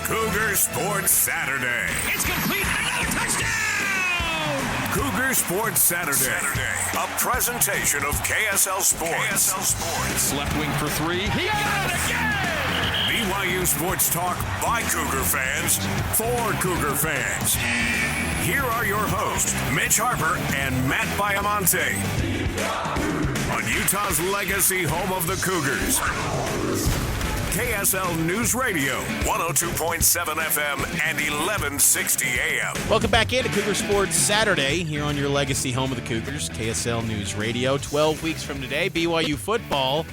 Cougar Sports Saturday. It's complete. Another touchdown! Cougar Sports Saturday. A presentation of KSL Sports. Left wing for three. He got it again! BYU Sports Talk by Cougar fans for Cougar fans. Here are your hosts, Mitch Harper and Matt Baiamonte. On Utah's legacy home of the Cougars. KSL News Radio, 102.7 FM and 1160 AM. Welcome back into Cougar Sports Saturday here on your legacy home of the Cougars, KSL News Radio. 12 weeks from today, BYU football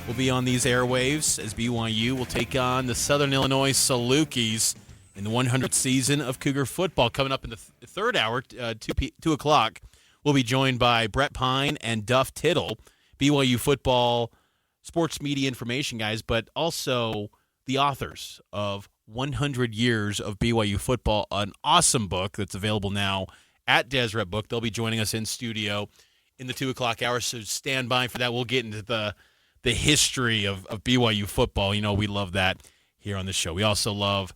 will be on these airwaves as BYU will take on the Southern Illinois Salukis in the 100th season of Cougar football. Coming up in the third hour, 2 o'clock, we'll be joined by Brett Pine and Duff Tittle, BYU football sports media information guys, but also the authors of 100 Years of BYU Football, an awesome book that's available now at Deseret Book. They'll be joining us in studio in the 2 o'clock hour, so stand by for that. We'll get into the history of BYU football. You know, we love that here on the show. We also love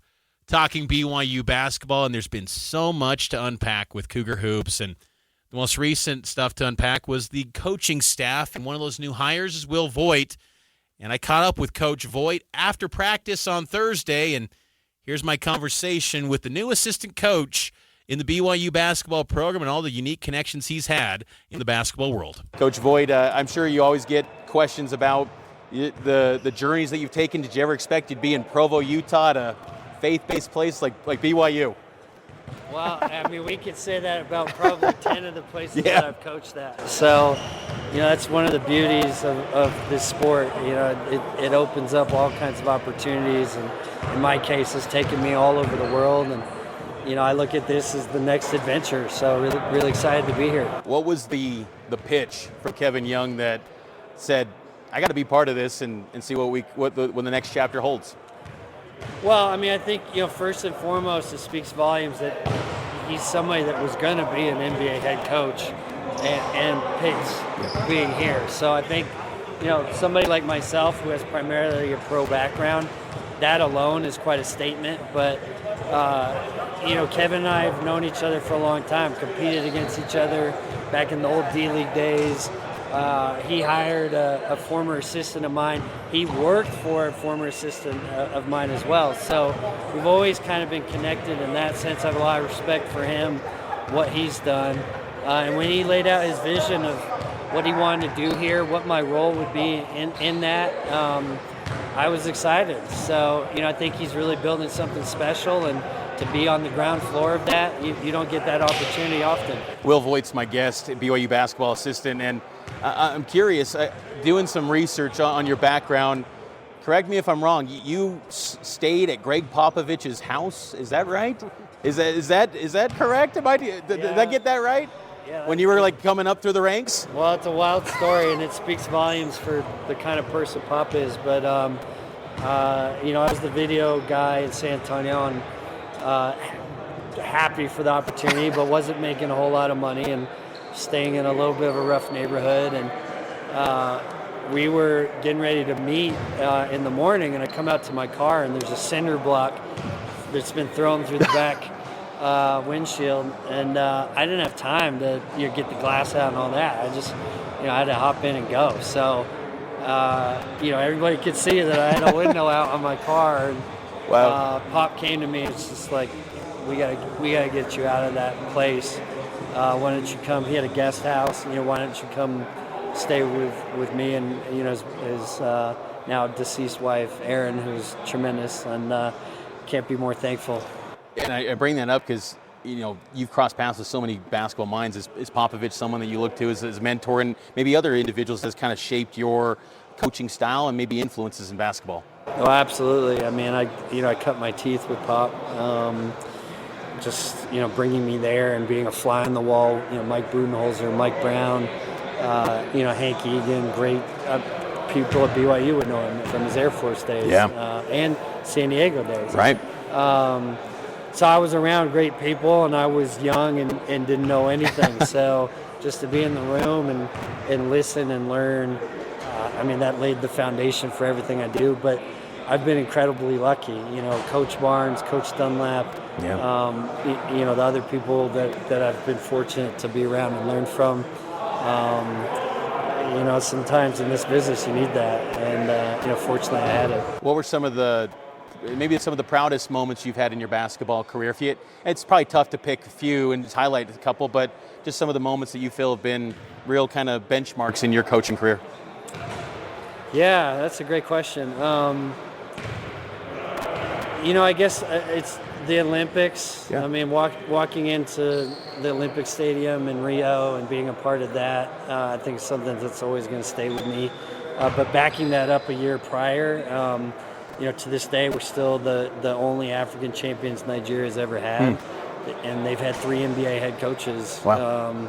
talking BYU basketball, and there's been so much to unpack with Cougar Hoops, and the most recent stuff to unpack was the coaching staff, and one of those new hires is Will Voigt. And I caught up with Coach Voigt after practice on Thursday, and here's my conversation with the new assistant coach in the BYU basketball program and all the unique connections he's had in the basketball world. Coach Voigt, I'm sure you always get questions about the journeys that you've taken. Did you ever expect you'd be in Provo, Utah, at a faith-based place like BYU? Well, I mean, we could say that about probably 10 of the places that I've coached at. So, you know, that's one of the beauties of this sport. You know, it opens up all kinds of opportunities, and in my case, it's taken me all over the world. And, you know, I look at this as the next adventure. So, really excited to be here. What was the pitch for Kevin Young that said, I got to be part of this and see what the next chapter holds? Well, I mean, I think, you know, first and foremost, it speaks volumes that he's somebody that was going to be an NBA head coach and picks being here. So I think, you know, somebody like myself who has primarily a pro background, that alone is quite a statement. But, you know, Kevin and I have known each other for a long time, competed against each other back in the old D-League days. He hired a former assistant of mine. He worked for a former assistant of mine as well. So we've always kind of been connected in that sense. I have a lot of respect for him, what he's done. And when he laid out his vision of what he wanted to do here, what my role would be in that, I was excited. So, you know, I think he's really building something special, and to be on the ground floor of that, you don't get that opportunity often. Will Voigt's my guest, BYU basketball assistant, and I'm curious, doing some research on your background, correct me if I'm wrong, you stayed at Greg Popovich's house, is that right? Is that correct? Did I get that right? Yeah, when you were like coming up through the ranks? Well, it's a wild story, and it speaks volumes for the kind of person Pop is, but you know, I was the video guy in San Antonio, and happy for the opportunity, but wasn't making a whole lot of money and staying in a little bit of a rough neighborhood. And we were getting ready to meet in the morning, and I come out to my car, and there's a cinder block that's been thrown through the back windshield, and I didn't have time to get the glass out and all that. I just, you know, I had to hop in and go. So, you know, everybody could see that I had a window out on my car. And, wow. Pop came to me. It's just like, we gotta get you out of that place. Why don't you come? He had a guest house. You know, why don't you come stay with me and, you know, his now deceased wife, Erin, who's tremendous, and can't be more thankful. And I bring that up because, you know, you've crossed paths with so many basketball minds. Is Popovich someone that you look to as a mentor, and maybe other individuals that's kind of shaped your coaching style and maybe influences in basketball? Oh, absolutely. I mean, I cut my teeth with Pop. Just, you know, bringing me there and being a fly on the wall. You know, Mike Budenholzer, Mike Brown, you know, Hank Egan, great people at BYU would know him from his Air Force days, and San Diego days. Right. So I was around great people, and I was young and didn't know anything. So just to be in the room and listen and learn, I mean, that laid the foundation for everything I do. But I've been incredibly lucky. Coach Barnes, Coach Dunlap, the other people that I've been fortunate to be around and learn from. Sometimes in this business you need that, and fortunately I had it. What were some of the proudest moments you've had in your basketball career? It's probably tough to pick a few and just highlight a couple, but just some of the moments that you feel have been real kind of benchmarks in your coaching career. Yeah, that's a great question. I guess it's the Olympics. Yeah. I mean, walking into the Olympic Stadium in Rio and being a part of that, I think is something that's always going to stay with me. But backing that up a year prior, to this day, we're still the only African champions Nigeria's ever had. And they've had 3 NBA head coaches. Wow.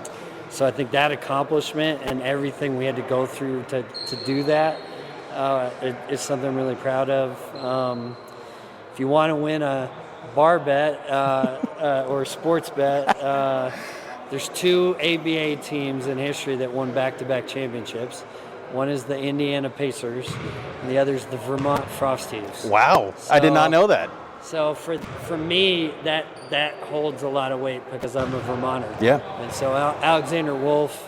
So I think that accomplishment and everything we had to go through to do that is something I'm really proud of. If you want to win a bar bet or a sports bet, there's 2 ABA teams in history that won back-to-back championships. One is the Indiana Pacers, and the other is the Vermont Frosties. Wow, I did not know that. So for me, that holds a lot of weight because I'm a Vermonter. Yeah. And so Alexander Wolf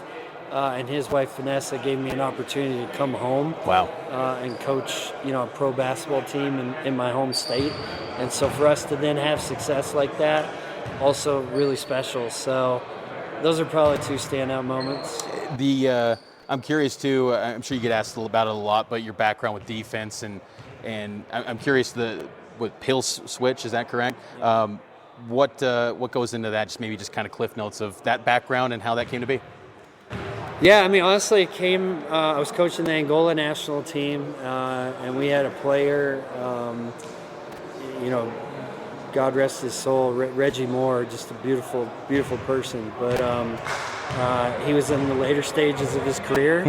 and his wife Vanessa gave me an opportunity to come home. Wow. And coach, a pro basketball team in my home state. And so for us to then have success like that, also really special. So those are probably 2 standout moments. I'm curious too. I'm sure you get asked about it a lot, but your background with defense and I'm curious with pill switch, is that correct? What goes into that? Just kind of cliff notes of that background and how that came to be. Yeah, I mean, honestly, it came. I was coaching the Angola national team, and we had a player. God rest his soul, Reggie Moore, just a beautiful, beautiful person. But he was in the later stages of his career.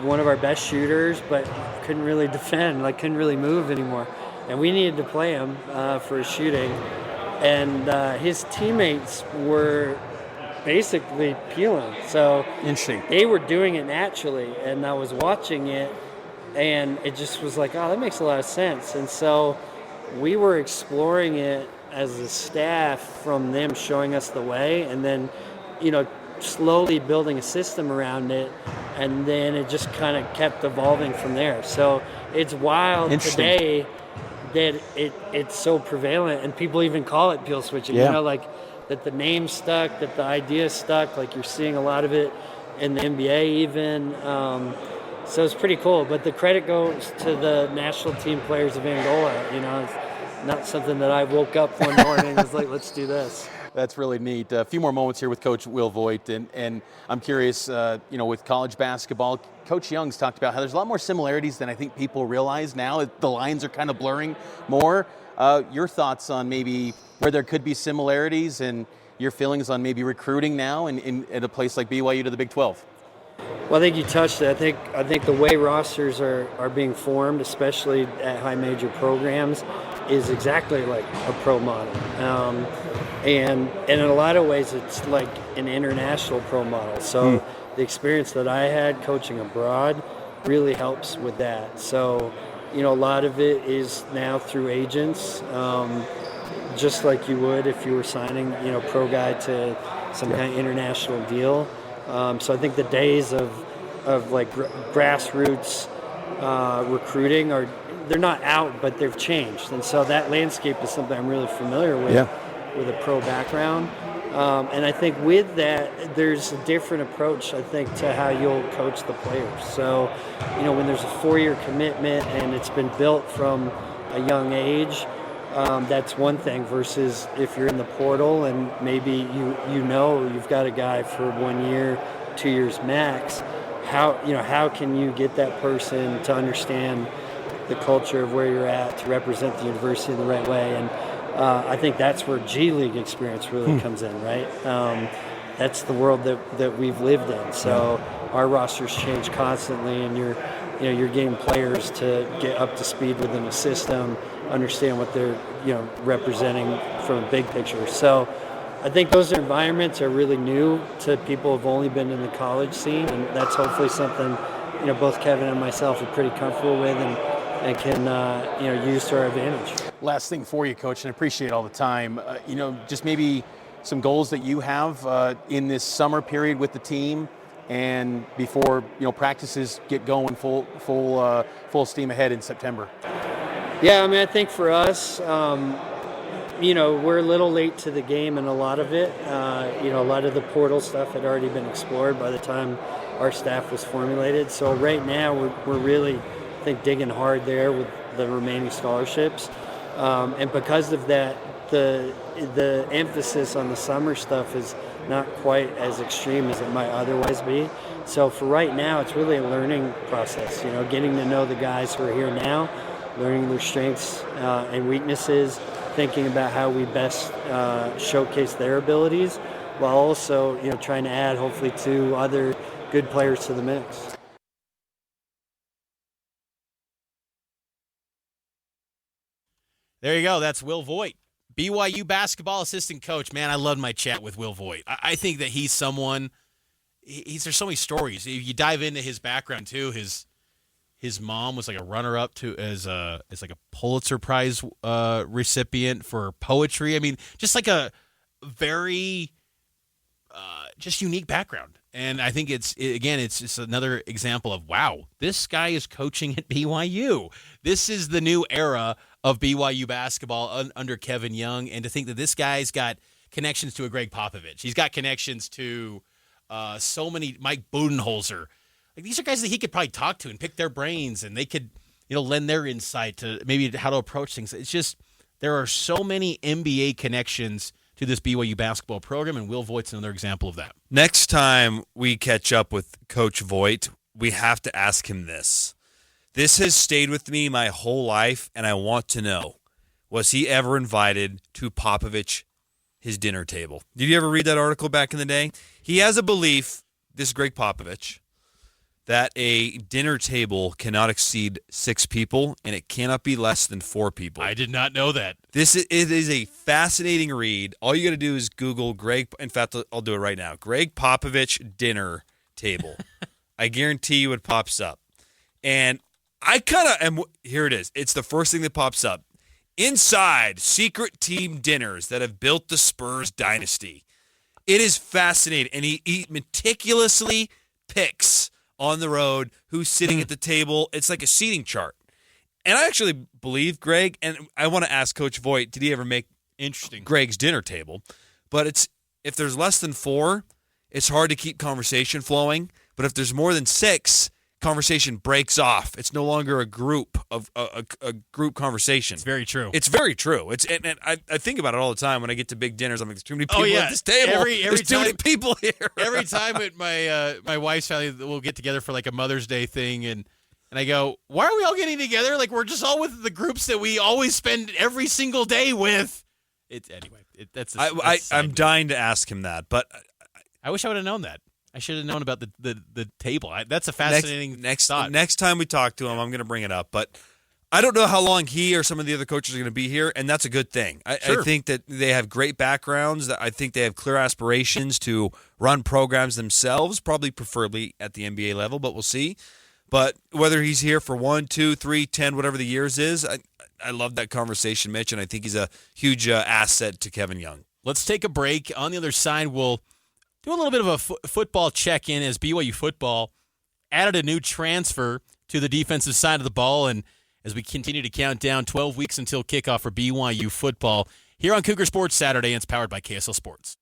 One of our best shooters, but couldn't really defend, couldn't really move anymore. And we needed to play him for his shooting. And his teammates were basically peeling. So interesting. They were doing it naturally, and I was watching it, and it just was like, oh, that makes a lot of sense. And so we were exploring it as a staff from them showing us the way, and then, slowly building a system around it, and then it just kind of kept evolving from there. So it's wild today that it's so prevalent, and people even call it peel switching. Yeah. That the name stuck, that the idea stuck. You're seeing a lot of it in the NBA even. So it's pretty cool. But the credit goes to the national team players of Angola. It's not something that I woke up one morning and was like, let's do this. That's really neat. A few more moments here with Coach Will Voigt, and I'm curious, with college basketball, Coach Young's talked about how there's a lot more similarities than I think people realize now. The lines are kind of blurring more. Your thoughts on maybe where there could be similarities and your feelings on maybe recruiting now at a place like BYU to the Big 12? Well, I think you touched it. I think the way rosters are being formed, especially at high major programs, is exactly like a pro model. And in a lot of ways, it's like an international pro model. So the experience that I had coaching abroad really helps with that. So, a lot of it is now through agents, just like you would if you were signing, pro guy to some kind of international deal. So I think the days of grassroots recruiting they're not out, but they've changed. And so that landscape is something I'm really familiar with a pro background. And I think with that, there's a different approach, I think, to how you'll coach the players. So, when there's a 4-year commitment and it's been built from a young age, that's one thing versus if you're in the portal and maybe you've got a guy for 1 year, 2 years max. How can you get that person to understand the culture of where you're at, to represent the university in the right way? And I think that's where G League experience really comes in, right? That's the world that we've lived in. So our rosters change constantly, and you're getting players to get up to speed within a system, understand what they're representing from a big picture. So I think those environments are really new to people who've only been in the college scene, and that's hopefully something both Kevin and myself are pretty comfortable with, and can use to our advantage. Last thing for you, Coach, and I appreciate all the time. Just maybe some goals that you have in this summer period with the team, and before practices get going full steam ahead in September. Yeah, I think for us, we're a little late to the game in a lot of it. A lot of the portal stuff had already been explored by the time our staff was formulated. So right now we're really, I think, digging hard there with the remaining scholarships. And because of that, the emphasis on the summer stuff is not quite as extreme as it might otherwise be. So for right now, it's really a learning process, getting to know the guys who are here now, learning their strengths and weaknesses, thinking about how we best showcase their abilities, while also trying to add hopefully 2 other good players to the mix. There you go. That's Will Voigt, BYU basketball assistant coach. Man, I loved my chat with Will Voigt. I think that he's someone. There's so many stories. If you dive into his background too, his mom was like a runner-up as like a Pulitzer Prize recipient for poetry. I mean, just like a very just unique background. And I think it's just another example of, wow, this guy is coaching at BYU. This is the new era of BYU basketball under Kevin Young. And to think that this guy's got connections to a Greg Popovich. He's got connections to so many, Mike Budenholzer. Like, these are guys that he could probably talk to and pick their brains, and they could, lend their insight to maybe how to approach things. It's just, there are so many NBA connections to this BYU basketball program, and Will Voigt's another example of that. Next time we catch up with Coach Voigt, we have to ask him this. This has stayed with me my whole life, and I want to know, was he ever invited to Popovich, his dinner table? Did you ever read that article back in the day? He has a belief, this Greg Popovich, that a dinner table cannot exceed 6 people, and it cannot be less than 4 people. I did not know that. It is a fascinating read. All you got to do is Google Greg. In fact, I'll do it right now. Greg Popovich dinner table. I guarantee you it pops up. And I kind of am. Here it is. It's the first thing that pops up. Inside secret team dinners that have built the Spurs dynasty. It is fascinating. And he meticulously picks on the road who's sitting at the table. It's like a seating chart. And I actually believe Greg, and I want to ask Coach Voigt, did he ever make Greg's dinner table? But if there's less than 4, it's hard to keep conversation flowing. But if there's more than 6, conversation breaks off. It's no longer a group of a group conversation. It's very true. It's very true. And I think about it all the time when I get to big dinners. I'm like, there's too many people at this table. There's too many people here. Every time at my wife's family, we'll get together for like a Mother's Day thing, and I go, why are we all getting together? Like, we're just all with the groups that we always spend every single day with. I'm dying to ask him that, but I wish I would have known that. I should have known about the table. That's a fascinating thought. Next time we talk to him, I'm going to bring it up. But I don't know how long he or some of the other coaches are going to be here, and that's a good thing. I think that they have great backgrounds. I think they have clear aspirations to run programs themselves, probably preferably at the NBA level, but we'll see. But whether he's here for 1, 2, 3, 10, whatever the years is, I love that conversation, Mitch, and I think he's a huge asset to Kevin Young. Let's take a break. On the other side, we'll do a little bit of a football check-in as BYU football added a new transfer to the defensive side of the ball, and as we continue to count down 12 weeks until kickoff for BYU football here on Cougar Sports Saturday, and it's powered by KSL Sports.